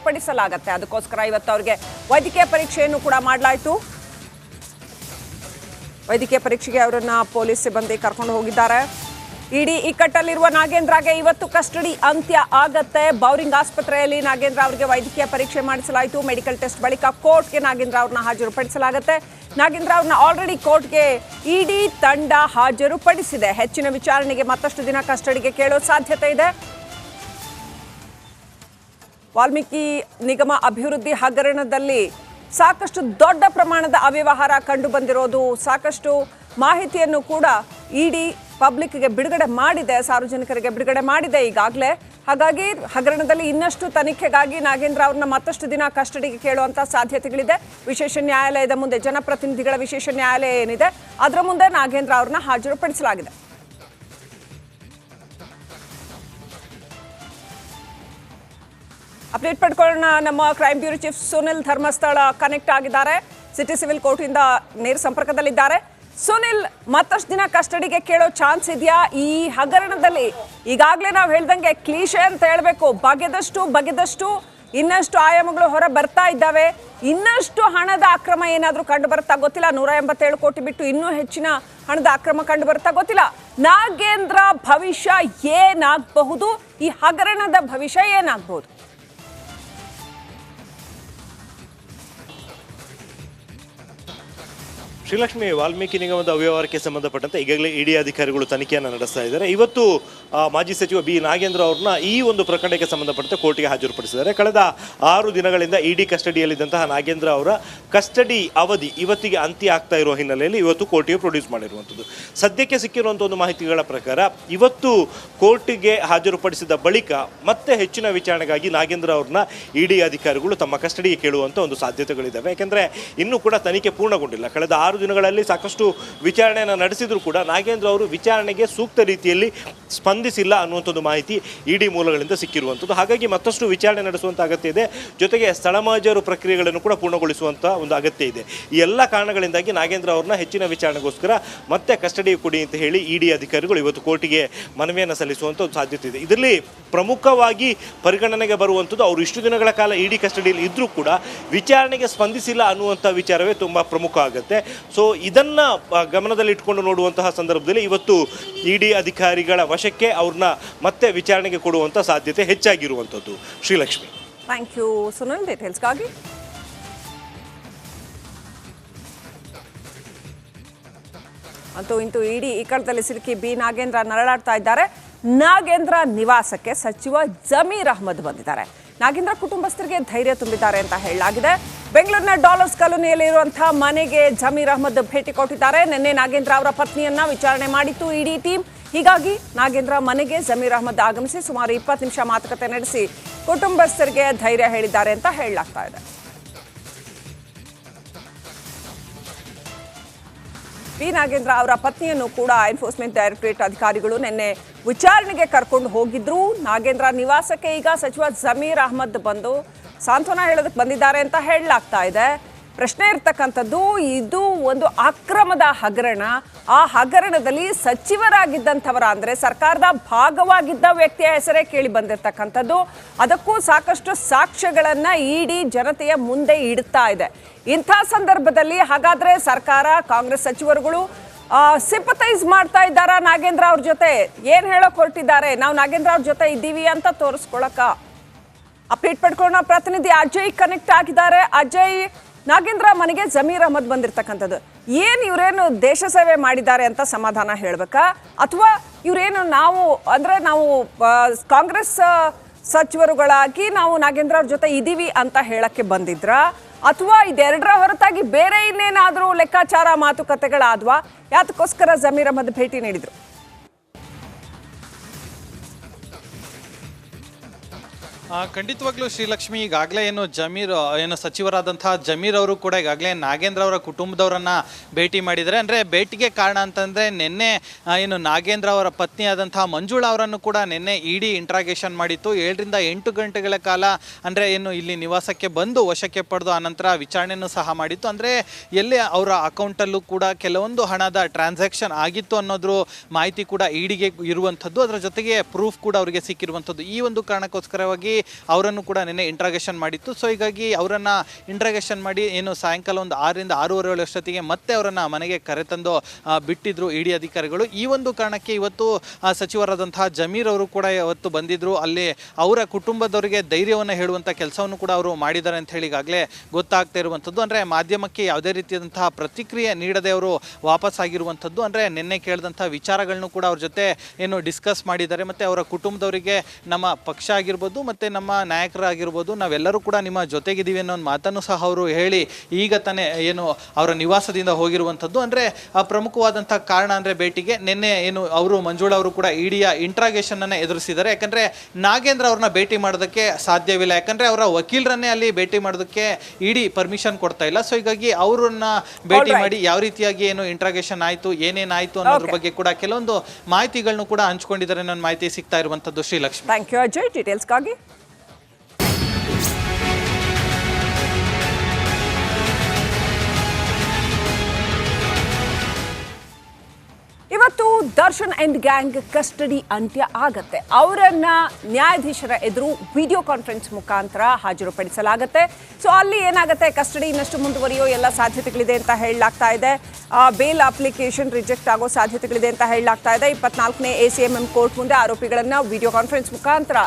ಹಾಜರುಪಡಿಸಲಾಗುತ್ತೆ. ಅದಕ್ಕೋಸ್ಕರ ಇವತ್ತು ಅವರಿಗೆ ವೈದ್ಯಕೀಯ ಪರೀಕ್ಷೆಯನ್ನು ಕೂಡ ಮಾಡಲಾಯಿತು. ವೈದ್ಯಕೀಯ ಪರೀಕ್ಷೆಗೆ ಅವರನ್ನ ಪೊಲೀಸ್ ಸಿಬ್ಬಂದಿ ಕರ್ಕೊಂಡು ಹೋಗಿದ್ದಾರೆ. ಇಡೀ ಇಕ್ಕಟ್ಟಲ್ಲಿರುವ ನಾಗೇಂದ್ರಗೆ ಇವತ್ತು ಕಸ್ಟಡಿ ಅಂತ್ಯ ಆಗತ್ತೆ. ಬೌರಿಂಗ್ ಆಸ್ಪತ್ರೆಯಲ್ಲಿ ನಾಗೇಂದ್ರ ಅವರಿಗೆ ವೈದ್ಯಕೀಯ ಪರೀಕ್ಷೆ ಮಾಡಿಸಲಾಯಿತು. ಮೆಡಿಕಲ್ ಟೆಸ್ಟ್ ಬಳಿಕ ಕೋರ್ಟ್ಗೆ ನಾಗೇಂದ್ರ ಅವ್ರನ್ನ ಹಾಜರುಪಡಿಸಲಾಗುತ್ತೆ. ನಾಗೇಂದ್ರ ಅವ್ರನ್ನ ಆಲ್ರೆಡಿ ಕೋರ್ಟ್ಗೆ ಇಡಿ ತಂಡ ಹಾಜರುಪಡಿಸಿದೆ. ಹೆಚ್ಚಿನ ವಿಚಾರಣೆಗೆ ಮತ್ತಷ್ಟು ದಿನ ಕಸ್ಟಡಿಗೆ ಕೇಳೋ ಸಾಧ್ಯತೆ ಇದೆ. ವಾಲ್ಮೀಕಿ ನಿಗಮ ಅಭಿವೃದ್ಧಿ ಹಗರಣದಲ್ಲಿ ಸಾಕಷ್ಟು ದೊಡ್ಡ ಪ್ರಮಾಣದ ಅವ್ಯವಹಾರ ಕಂಡು ಬಂದಿರೋದು, ಸಾಕಷ್ಟು ಮಾಹಿತಿಯನ್ನು ಕೂಡ ಇಡಿ ಪಬ್ಲಿಕ್ಗೆ ಬಿಡುಗಡೆ ಮಾಡಿದೆ, ಸಾರ್ವಜನಿಕರಿಗೆ ಬಿಡುಗಡೆ ಮಾಡಿದೆ ಈಗಾಗಲೇ. ಹಾಗಾಗಿ ಹಗರಣದಲ್ಲಿ ಇನ್ನಷ್ಟು ತನಿಖೆಗಾಗಿ ನಾಗೇಂದ್ರ ಅವ್ರನ್ನ ಮತ್ತಷ್ಟು ದಿನ ಕಸ್ಟಡಿಗೆ ಕೇಳುವಂತ ಸಾಧ್ಯತೆಗಳಿದೆ. ವಿಶೇಷ ನ್ಯಾಯಾಲಯದ ಮುಂದೆ, ಜನಪ್ರತಿನಿಧಿಗಳ ವಿಶೇಷ ನ್ಯಾಯಾಲಯ ಏನಿದೆ ಅದರ ಮುಂದೆ ನಾಗೇಂದ್ರ ಅವ್ರನ್ನ ಹಾಜರುಪಡಿಸಲಾಗಿದೆ. ಅಪ್ಡೇಟ್ ಪಡ್ಕೊಳ್ಳೋಣ. ನಮ್ಮ crime bureau chief Sunil Dharmasthala connect ಆಗಿದ್ದಾರೆ, ಸಿಟಿ ಸಿವಿಲ್ ಕೋರ್ಟ್ ಇಂದ ನೇರ ಸಂಪರ್ಕದಲ್ಲಿದ್ದಾರೆ. ಸುನಿಲ್, ಮತ್ತಷ್ಟು ದಿನ ಕಸ್ಟಡಿಗೆ ಕೇಳೋ ಚಾನ್ಸ್ ಇದೆಯಾ? ಈ ಹಗರಣದಲ್ಲಿ ಈಗಾಗಲೇ ನಾವು ಹೇಳ್ದಂಗೆ ಕ್ಲೀಶೆ ಅಂತ ಹೇಳಬೇಕು, ಬಗೆದಷ್ಟು ಇನ್ನಷ್ಟು ಆಯಾಮಗಳು ಹೊರ ಬರ್ತಾ ಇದ್ದಾವೆ. ಇನ್ನಷ್ಟು ಹಣದ ಅಕ್ರಮ ಏನಾದರೂ ಕಂಡು ಬರುತ್ತಾ ಗೊತ್ತಿಲ್ಲ. 187 ಕೋಟಿ ಬಿಟ್ಟು ಇನ್ನೂ ಹೆಚ್ಚಿನ ಹಣದ ಅಕ್ರಮ ಕಂಡು ಬರುತ್ತಾ ಗೊತ್ತಿಲ್ಲ. ನಾಗೇಂದ್ರ ಭವಿಷ್ಯ ಏನಾಗಬಹುದು? ಈ ಹಗರಣದ ಭವಿಷ್ಯ ಏನಾಗಬಹುದು? ಶ್ರೀಲಕ್ಷ್ಮಿ, ವಾಲ್ಮೀಕಿ ನಿಗಮದ ಅವ್ಯವಹಾರಕ್ಕೆ ಸಂಬಂಧಪಟ್ಟಂತೆ ಈಗಾಗಲೇ ಇಡಿ ಅಧಿಕಾರಿಗಳು ತನಿಖೆಯನ್ನು ನಡೆಸ್ತಾ ಇದ್ದಾರೆ. ಇವತ್ತು ಮಾಜಿ ಸಚಿವ ಬಿ ನಾಗೇಂದ್ರ ಅವ್ರನ್ನ ಈ ಒಂದು ಪ್ರಕರಣಕ್ಕೆ ಸಂಬಂಧಪಟ್ಟಂತೆ ಕೋರ್ಟ್ಗೆ ಹಾಜರುಪಡಿಸಿದ್ದಾರೆ. ಕಳೆದ 6 ದಿನಗಳಿಂದ ಇಡಿ ಕಸ್ಟಡಿಯಲ್ಲಿದ್ದಂತಹ ನಾಗೇಂದ್ರ ಅವರ ಕಸ್ಟಡಿ ಅವಧಿ ಇವತ್ತಿಗೆ ಅಂತ್ಯ ಆಗ್ತಾ ಇರುವ ಹಿನ್ನೆಲೆಯಲ್ಲಿ ಇವತ್ತು ಕೋರ್ಟಿಗೆ ಪ್ರೊಡ್ಯೂಸ್ ಮಾಡಿರುವಂಥದ್ದು. ಸದ್ಯಕ್ಕೆ ಸಿಕ್ಕಿರುವಂಥ ಒಂದು ಮಾಹಿತಿಗಳ ಪ್ರಕಾರ ಇವತ್ತು ಕೋರ್ಟಿಗೆ ಹಾಜರುಪಡಿಸಿದ ಬಳಿಕ ಮತ್ತೆ ಹೆಚ್ಚಿನ ವಿಚಾರಣೆಗಾಗಿ ನಾಗೇಂದ್ರ ಅವ್ರನ್ನ ಇಡಿ ಅಧಿಕಾರಿಗಳು ತಮ್ಮ ಕಸ್ಟಡಿಗೆ ಕೇಳುವಂಥ ಒಂದು ಸಾಧ್ಯತೆಗಳಿದ್ದಾವೆ. ಯಾಕೆಂದರೆ ಇನ್ನೂ ಕೂಡ ತನಿಖೆ ಪೂರ್ಣಗೊಂಡಿಲ್ಲ. ಕಳೆದ 6 ದಿನಗಳಲ್ಲಿ ಸಾಕಷ್ಟು ವಿಚಾರಣೆಯನ್ನು ನಡೆಸಿದ್ರು ಕೂಡ ನಾಗೇಂದ್ರ ಅವರು ವಿಚಾರಣೆಗೆ ಸೂಕ್ತ ರೀತಿಯಲ್ಲಿ ಸ್ಪಂದಿಸಿಲ್ಲ ಅನ್ನುವಂಥದ್ದು ಮಾಹಿತಿ ಇಡಿ ಮೂಲಗಳಿಂದ ಸಿಕ್ಕಿರುವಂಥದ್ದು. ಹಾಗಾಗಿ ಮತ್ತಷ್ಟು ವಿಚಾರಣೆ ನಡೆಸುವಂಥ ಅಗತ್ಯ ಇದೆ. ಜೊತೆಗೆ ಸ್ಥಳ ಮಹಜರು ಪ್ರಕ್ರಿಯೆಗಳನ್ನು ಕೂಡ ಪೂರ್ಣಗೊಳಿಸುವಂಥ ಒಂದು ಅಗತ್ಯ ಇದೆ. ಈ ಎಲ್ಲ ಕಾರಣಗಳಿಂದಾಗಿ ನಾಗೇಂದ್ರ ಅವ್ರನ್ನ ಹೆಚ್ಚಿನ ವಿಚಾರಣೆಗೋಸ್ಕರ ಮತ್ತೆ ಕಸ್ಟಡಿ ಕೊಡಿ ಅಂತ ಹೇಳಿ ಇಡಿ ಅಧಿಕಾರಿಗಳು ಇವತ್ತು ಕೋರ್ಟಿಗೆ ಮನವಿಯನ್ನು ಸಲ್ಲಿಸುವಂಥ ಒಂದು ಸಾಧ್ಯತೆ ಇದೆ. ಇದರಲ್ಲಿ ಪ್ರಮುಖವಾಗಿ ಪರಿಗಣನೆಗೆ ಬರುವಂಥದ್ದು, ಅವರು ಇಷ್ಟು ದಿನಗಳ ಕಾಲ ಇಡಿ ಕಸ್ಟಡಿಯಲ್ಲಿ ಇದ್ದರೂ ಕೂಡ ವಿಚಾರಣೆಗೆ ಸ್ಪಂದಿಸಿಲ್ಲ ಅನ್ನುವಂಥ ವಿಚಾರವೇ ತುಂಬ ಪ್ರಮುಖ ಆಗುತ್ತೆ. ಸೊ ಇದನ್ನು ಗಮನದಲ್ಲಿಟ್ಕೊಂಡು ನೋಡುವಂತಹ ಸಂದರ್ಭದಲ್ಲಿ ಇವತ್ತು ಇಡಿ ಅಧಿಕಾರಿಗಳ ವಶಕ್ಕೆ ಅವ್ರನ್ನ ಮತ್ತೆ ವಿಚಾರಣೆಗೆ ಕೊಡುವಂಥ ಸಾಧ್ಯತೆ ಹೆಚ್ಚಾಗಿರುವಂಥದ್ದು. ಶ್ರೀಲಕ್ಷ್ಮಿ, ಥ್ಯಾಂಕ್ ಯು ಸುನಿಲ್, ಡೀಟೇಲ್ಸ್ಗಾಗಿ. ಅಂತೂ ಇಂತೂ ಇಡಿ ಈ ಕಳದಲ್ಲಿ ಸಿಲುಕಿ ಬಿ ನಾಗೇಂದ್ರ ನರಳಾಡ್ತಾ ಇದ್ದಾರೆ. ನಾಗೇಂದ್ರ ನಿವಾಸಕ್ಕೆ ಸಚಿವ ಜಮೀರ್ ಅಹ್ಮದ್ ಬಂದಿದ್ದಾರೆ. ನಾಗೇಂದ್ರ ಕುಟುಂಬಸ್ಥರಿಗೆ ಧೈರ್ಯ ತುಂಬಿದ್ದಾರೆ ಅಂತ ಹೇಳಲಾಗಿದೆ. ಬೆಂಗಳೂರಿನ ಡಾಲರ್ಸ್ ಕಾಲೋನಿಯಲ್ಲಿ ಇರುವಂತಹ ಮನೆಗೆ ಜಮೀರ್ ಅಹ್ಮದ್ ಭೇಟಿ ಕೊಟ್ಟಿದ್ದಾರೆ. ನಿನ್ನೆ ನಾಗೇಂದ್ರ ಅವರ ಪತ್ನಿಯನ್ನ ವಿಚಾರಣೆ ಮಾಡಿತ್ತು ಇಡಿ ಟೀಮ್. ಹೀಗಾಗಿ ನಾಗೇಂದ್ರ ಮನೆಗೆ ಜಮೀರ್ ಅಹ್ಮದ್ ಆಗಮಿಸಿ ಸುಮಾರು 20 ನಿಮಿಷ ಮಾತುಕತೆ ನಡೆಸಿ ಕುಟುಂಬಸ್ಥರಿಗೆ ಧೈರ್ಯ ಹೇಳಿದ್ದಾರೆ ಅಂತ ಹೇಳಲಾಗ್ತಾ ಇದೆ. ಬಿ ನಾಗೇಂದ್ರ ಅವರ ಪತ್ನಿಯನ್ನು ಕೂಡ ಎನ್ಫೋರ್ಸ್ಮೆಂಟ್ ಡೈರೆಕ್ಟರೇಟ್ ಅಧಿಕಾರಿಗಳು ನಿನ್ನೆ ವಿಚಾರಣೆಗೆ ಕರ್ಕೊಂಡು ಹೋಗಿದ್ರು. ನಾಗೇಂದ್ರ ನಿವಾಸಕ್ಕೆ ಈಗ ಸಚಿವ ಜಮೀರ್ ಅಹ್ಮದ್ ಬಂದು ಸಾಂತ್ವನ ಹೇಳೋದಕ್ಕೆ ಬಂದಿದ್ದಾರೆ ಅಂತ ಹೇಳಲಾಗ್ತಾ ಇದೆ. ಪ್ರಶ್ನೆ ಇರ್ತಕ್ಕಂಥದ್ದು, ಇದು ಒಂದು ಅಕ್ರಮದ ಹಗರಣ. ಆ ಹಗರಣದಲ್ಲಿ ಸಚಿವರಾಗಿದ್ದಂಥವರ, ಅಂದರೆ ಸರ್ಕಾರದ ಭಾಗವಾಗಿದ್ದ ವ್ಯಕ್ತಿಯ ಹೆಸರೇ ಕೇಳಿ ಬಂದಿರತಕ್ಕಂಥದ್ದು. ಅದಕ್ಕೂ ಸಾಕಷ್ಟು ಸಾಕ್ಷ್ಯಗಳನ್ನು ಇಡಿ ಜನತೆಯ ಮುಂದೆ ಇಡ್ತಾ ಇದೆ. ಇಂಥ ಸಂದರ್ಭದಲ್ಲಿ ಹಾಗಾದ್ರೆ ಸರ್ಕಾರ, ಕಾಂಗ್ರೆಸ್ ಸಚಿವರುಗಳು ಸಿಂಪತೈಸ್ ಮಾಡ್ತಾ ಇದ್ದಾರಾ ನಾಗೇಂದ್ರ ಅವ್ರ ಜೊತೆ? ಏನ್ ಹೇಳೋಕ್ ಹೊರಟಿದ್ದಾರೆ? ನಾವು ನಾಗೇಂದ್ರ ಅವ್ರ ಜೊತೆ ಇದ್ದೀವಿ ಅಂತ ತೋರಿಸ್ಕೊಳಕ? ಅಪ್ಡೇಟ್ ಪಡ್ಕೊಳ್ಳೋಣ. ಪ್ರತಿನಿಧಿ ಅಜಯ್ ಕನೆಕ್ಟ್ ಆಗಿದ್ದಾರೆ. ಅಜಯ್, ನಾಗೇಂದ್ರ ಮನೆಗೆ ಜಮೀರ್ ಅಹ್ಮದ್ ಬಂದಿರತಕ್ಕಂಥದ್ದು, ಇವರೇನು ದೇಶ ಸೇವೆ ಮಾಡಿದ್ದಾರೆ ಅಂತ ಸಮಾಧಾನ ಹೇಳ್ಬೇಕಾ? ಅಥವಾ ಇವರೇನು ನಾವು ಕಾಂಗ್ರೆಸ್ ಸಚಿವರುಗಳಾಗಿ ನಾವು ನಾಗೇಂದ್ರ ಅವ್ರ ಜೊತೆ ಇದ್ದೀವಿ ಅಂತ ಹೇಳಕ್ಕೆ ಬಂದಿದ್ರಾ? ಅಥವಾ ಇದೆರಡರ ಹೊರತಾಗಿ ಬೇರೆ ಇನ್ನೇನಾದರೂ ಲೆಕ್ಕಾಚಾರ ಮಾತುಕತೆಗಳಾದ್ವಾ? ಯಾತಕ್ಕೋಸ್ಕರ ಜಮೀರ್ ಅಹ್ಮದ್ ಭೇಟಿ ನೀಡಿದ್ರು? ಖಂಡಿತವಾಗ್ಲೂ ಶ್ರೀಲಕ್ಷ್ಮಿ, ಈಗಾಗಲೇ ಏನು ಸಚಿವರಾದಂತಹ ಜಮೀರ್ ಅವರು ಕೂಡ ಈಗಾಗಲೇ ನಾಗೇಂದ್ರ ಅವರ ಕುಟುಂಬದವರನ್ನ ಭೇಟಿ ಮಾಡಿದ್ದಾರೆ. ಅಂದರೆ ಭೇಟಿಗೆ ಕಾರಣ ಅಂತಂದರೆ ನಿನ್ನೆ ಏನು ನಾಗೇಂದ್ರ ಅವರ ಪತ್ನಿಯಾದಂತಹ ಮಂಜುಳಾ ಅವರನ್ನು ಕೂಡ ನಿನ್ನೆ ಇಡಿ ಇಂಟ್ರಾಗೇಷನ್ ಮಾಡಿತ್ತು. 7 ರಿಂದ 8 ಗಂಟೆಗಳ ಕಾಲ ಅಂದರೆ ಏನು ಇಲ್ಲಿ ನಿವಾಸಕ್ಕೆ ಬಂದು ವಶಕ್ಕೆ ಪಡೆದು ಆನಂತರ ವಿಚಾರಣೆಯನ್ನು ಸಹ ಮಾಡಿತ್ತು. ಅಂದರೆ ಎಲ್ಲಿ ಅವರ ಅಕೌಂಟಲ್ಲೂ ಕೂಡ ಕೆಲವೊಂದು ಹಣದ ಟ್ರಾನ್ಸಾಕ್ಷನ್ ಆಗಿತ್ತು ಅನ್ನೋದ್ರ ಮಾಹಿತಿ ಕೂಡ ಇಡಿಗೆ ಇರುವಂಥದ್ದು. ಅದರ ಜೊತೆಗೆ ಪ್ರೂಫ್ ಕೂಡ ಅವರಿಗೆ ಸಿಕ್ಕಿರುವಂಥದ್ದು. ಈ ಒಂದು ಕಾರಣಕ್ಕೋಸ್ಕರವಾಗಿ ಅವರನ್ನು ಕೂಡ ನಿನ್ನೆ ಇಂಟ್ರಾಗೇಷನ್ ಮಾಡಿತ್ತು. ಸೊ ಹೀಗಾಗಿ ಅವರನ್ನು ಇಂಟ್ರಾಗೇಷನ್ ಮಾಡಿ ಏನು ಸಾಯಂಕಾಲ ಒಂದು 6ರಿಂದ 6:30 ಅಷ್ಟೊತ್ತಿಗೆ ಮತ್ತೆ ಅವರನ್ನು ಮನೆಗೆ ಕರೆತಂದು ಬಿಟ್ಟಿದ್ರು ಇಡಿ ಅಧಿಕಾರಿಗಳು. ಈ ಒಂದು ಕಾರಣಕ್ಕೆ ಇವತ್ತು ಸಚಿವರಾದಂತಹ ಜಮೀರ್ ಅವರು ಕೂಡ ಇವತ್ತು ಬಂದಿದ್ರು. ಅಲ್ಲಿ ಅವರ ಕುಟುಂಬದವರಿಗೆ ಧೈರ್ಯವನ್ನು ಹೇಳುವಂಥ ಕೆಲಸವನ್ನು ಕೂಡ ಅವರು ಮಾಡಿದ್ದಾರೆ ಅಂತ ಹೇಳಿ ಈಗಾಗಲೇ ಗೊತ್ತಾಗ್ತಾ ಇರುವಂಥದ್ದು. ಅಂದರೆ ಮಾಧ್ಯಮಕ್ಕೆ ಯಾವುದೇ ರೀತಿಯಾದಂತಹ ಪ್ರತಿಕ್ರಿಯೆ ನೀಡದೆ ಅವರು ವಾಪಸ್ ಆಗಿರುವಂಥದ್ದು. ಅಂದರೆ ನಿನ್ನೆ ಕೇಳಿದಂಥ ವಿಚಾರಗಳನ್ನು ಕೂಡ ಅವ್ರ ಜೊತೆ ಏನು ಡಿಸ್ಕಸ್ ಮಾಡಿದ್ದಾರೆ. ಮತ್ತು ಅವರ ಕುಟುಂಬದವರಿಗೆ ನಮ್ಮ ಪಕ್ಷ ಆಗಿರ್ಬೋದು ಮತ್ತು ನಮ್ಮ ನಾಯಕರಾಗಿರ್ಬೋದು ನಾವೆಲ್ಲರೂ ಕೂಡ ನಿಮ್ಮ ಜೊತೆಗಿದ್ದೀವಿ ಅನ್ನೋ ಒಂದು ಮಾತನ್ನು ಸಹ ಅವರು ಹೇಳಿ ಈಗ ತಾನೇ ಏನು ಅವರ ನಿವಾಸದಿಂದ ಹೋಗಿರುವಂಥದ್ದು. ಅಂದರೆ ಪ್ರಮುಖವಾದಂಥ ಕಾರಣ ಅಂದರೆ ಭೇಟಿಗೆ ನಿನ್ನೆ ಏನು ಅವರು ಮಂಜುಳಾ ಅವರು ಕೂಡ ಇಡಿಯ ಇಂಟ್ರಾಗೇಷನ್ ಅನ್ನು ಎದುರಿಸಿದ್ದಾರೆ. ಯಾಕಂದರೆ ನಾಗೇಂದ್ರ ಅವ್ರನ್ನ ಭೇಟಿ ಮಾಡೋದಕ್ಕೆ ಸಾಧ್ಯವಿಲ್ಲ. ಯಾಕಂದರೆ ಅವರ ವಕೀಲರನ್ನೇ ಅಲ್ಲಿ ಭೇಟಿ ಮಾಡೋದಕ್ಕೆ ಇಡಿ ಪರ್ಮಿಷನ್ ಕೊಡ್ತಾ ಇಲ್ಲ. ಸೊ ಹೀಗಾಗಿ ಅವರನ್ನ ಭೇಟಿ ಮಾಡಿ ಯಾವ ರೀತಿಯಾಗಿ ಏನು ಇಂಟ್ರಾಗೇಷನ್ ಆಯಿತು, ಏನೇನಾಯಿತು ಅನ್ನೋದ್ರ ಬಗ್ಗೆ ಕೂಡ ಕೆಲವೊಂದು ಮಾಹಿತಿಗಳನ್ನು ಕೂಡ ಹಂಚ್ಕೊಂಡಿದ್ದಾರೆ. ನನ್ನ ಮಾಹಿತಿ ಸಿಗ್ತಾ ಇರುವಂಥದ್ದು ಶ್ರೀಲಕ್ಷ್ಮಿ. ಥ್ಯಾಂಕ್ ಯು ಅಜಯ್ ಡೀಟೇಲ್ಸ್ಗಾಗಿ. ಇವತ್ತು ದರ್ಶನ್ ಅಂಡ್ ಗ್ಯಾಂಗ್ ಕಸ್ಟಡಿ ಅಂತ್ಯ ಆಗತ್ತೆ. ಅವರನ್ನ ನ್ಯಾಯಾಧೀಶರ ಎದುರು ವಿಡಿಯೋ ಕಾನ್ಫರೆನ್ಸ್ ಮುಖಾಂತರ ಹಾಜರುಪಡಿಸಲಾಗತ್ತೆ. ಸೊ ಅಲ್ಲಿ ಏನಾಗುತ್ತೆ, ಕಸ್ಟಡಿ ಇನ್ನಷ್ಟು ಮುಂದುವರಿಯೋ ಎಲ್ಲ ಸಾಧ್ಯತೆಗಳಿದೆ ಅಂತ ಹೇಳಲಾಗ್ತಾ ಇದೆ. ಬೇಲ್ ಅಪ್ಲಿಕೇಶನ್ ರಿಜೆಕ್ಟ್ ಆಗೋ ಸಾಧ್ಯತೆಗಳಿದೆ ಅಂತ ಹೇಳಲಾಗ್ತಾ ಇದೆ. 24ನೇ ACMM ಕೋರ್ಟ್ ಮುಂದೆ ಆರೋಪಿಗಳನ್ನ ವಿಡಿಯೋ ಕಾನ್ಫರೆನ್ಸ್ ಮುಖಾಂತರ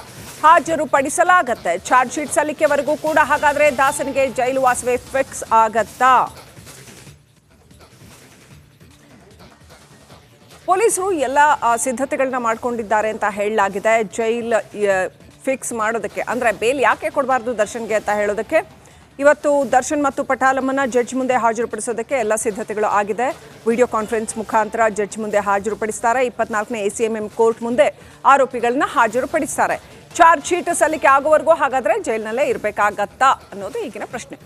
ಹಾಜರುಪಡಿಸಲಾಗತ್ತೆ. ಚಾರ್ಜ್ ಶೀಟ್ ಸಲ್ಲಿಕೆವರೆಗೂ ಕೂಡ ಹಾಗಾದ್ರೆ ದಾಸನಿಗೆ ಜೈಲು ವಾಸವೇ ಫಿಕ್ಸ್ ಆಗತ್ತಾ? ಪೊಲೀಸರು ಎಲ್ಲ ಸಿದ್ಧತೆಗಳನ್ನ ಮಾಡ್ಕೊಂಡಿದ್ದಾರೆ ಅಂತ ಹೇಳಲಾಗಿದೆ. ಜೈಲ್ ಫಿಕ್ಸ್ ಮಾಡೋದಕ್ಕೆ, ಅಂದರೆ ಬೇಲ್ ಯಾಕೆ ಕೊಡಬಾರ್ದು ದರ್ಶನ್ಗೆ ಅಂತ ಹೇಳೋದಕ್ಕೆ ಇವತ್ತು ದರ್ಶನ್ ಮತ್ತು ಪಟಾಲಮ್ಮನ್ನ ಜಡ್ಜ್ ಮುಂದೆ ಹಾಜರುಪಡಿಸೋದಕ್ಕೆ ಎಲ್ಲ ಸಿದ್ಧತೆಗಳು ಆಗಿದೆ. ವಿಡಿಯೋ ಕಾನ್ಫರೆನ್ಸ್ ಮುಖಾಂತರ ಜಡ್ಜ್ ಮುಂದೆ ಹಾಜರುಪಡಿಸ್ತಾರೆ. 24ನೇ ACMM ಕೋರ್ಟ್ ಮುಂದೆ ಆರೋಪಿಗಳನ್ನ ಹಾಜರುಪಡಿಸ್ತಾರೆ. ಚಾರ್ಜ್ ಶೀಟ್ ಸಲ್ಲಿಕೆ ಆಗೋವರೆಗೂ ಹಾಗಾದ್ರೆ ಜೈಲಿನಲ್ಲೇ ಇರಬೇಕಾಗತ್ತಾ ಅನ್ನೋದು ಈಗಿನ ಪ್ರಶ್ನೆ.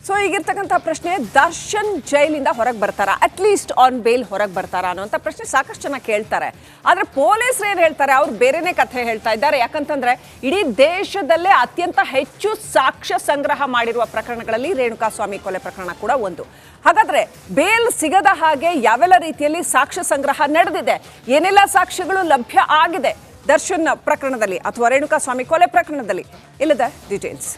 ಸೊ ಈಗಿರ್ತಕ್ಕಂಥ ಪ್ರಶ್ನೆ, ದರ್ಶನ್ ಜೈಲಿಂದ ಹೊರಗೆ ಬರ್ತಾರಾ, ಅಟ್ಲೀಸ್ಟ್ ಆನ್ ಬೇಲ್ ಹೊರಗೆ ಬರ್ತಾರಾ ಅನ್ನೋಂಥ ಪ್ರಶ್ನೆ ಸಾಕಷ್ಟು ಜನ ಕೇಳ್ತಾರೆ. ಆದರೆ ಪೊಲೀಸರು ಏನು ಹೇಳ್ತಾರೆ, ಅವ್ರು ಬೇರೆನೇ ಕಥೆ ಹೇಳ್ತಾ ಇದ್ದಾರೆ. ಯಾಕಂತಂದ್ರೆ ಇಡೀ ದೇಶದಲ್ಲೇ ಅತ್ಯಂತ ಹೆಚ್ಚು ಸಾಕ್ಷ್ಯ ಸಂಗ್ರಹ ಮಾಡಿರುವ ಪ್ರಕರಣಗಳಲ್ಲಿ ರೇಣುಕಾಸ್ವಾಮಿ ಕೊಲೆ ಪ್ರಕರಣ ಕೂಡ ಒಂದು. ಹಾಗಾದ್ರೆ ಬೇಲ್ ಸಿಗದ ಹಾಗೆ ಯಾವೆಲ್ಲ ರೀತಿಯಲ್ಲಿ ಸಾಕ್ಷ್ಯ ಸಂಗ್ರಹ ನಡೆದಿದೆ, ಏನೆಲ್ಲ ಸಾಕ್ಷ್ಯಗಳು ಲಭ್ಯ ಆಗಿದೆ ದರ್ಶನ್ ಪ್ರಕರಣದಲ್ಲಿ ಅಥವಾ ರೇಣುಕಾಸ್ವಾಮಿ ಕೊಲೆ ಪ್ರಕರಣದಲ್ಲಿ, ಇಲ್ಲದ ಡೀಟೇಲ್ಸ್.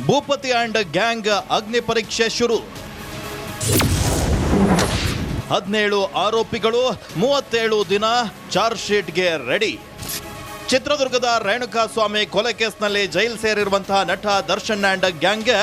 ಭೂಪತಿ ಅಂಡ್ ಗ್ಯಾಂಗ್ ಅಗ್ನಿ ಪರೀಕ್ಷೆ ಶುರು. 17 ಆರೋಪಿಗಳು 37 ದಿನ ಚಾರ್ಜ್ ಶೀಟ್ಗೆ ರೆಡಿ. ಚಿತ್ರದುರ್ಗದ ರೇಣುಕಾಸ್ವಾಮಿ ಕೊಲೆ ಕೇಸ್ನಲ್ಲಿ ಜೈಲು ಸೇರಿರುವಂತಹ ನಟ ದರ್ಶನ್ ಅಂಡ್ ಗ್ಯಾಂಗ್ಗೆ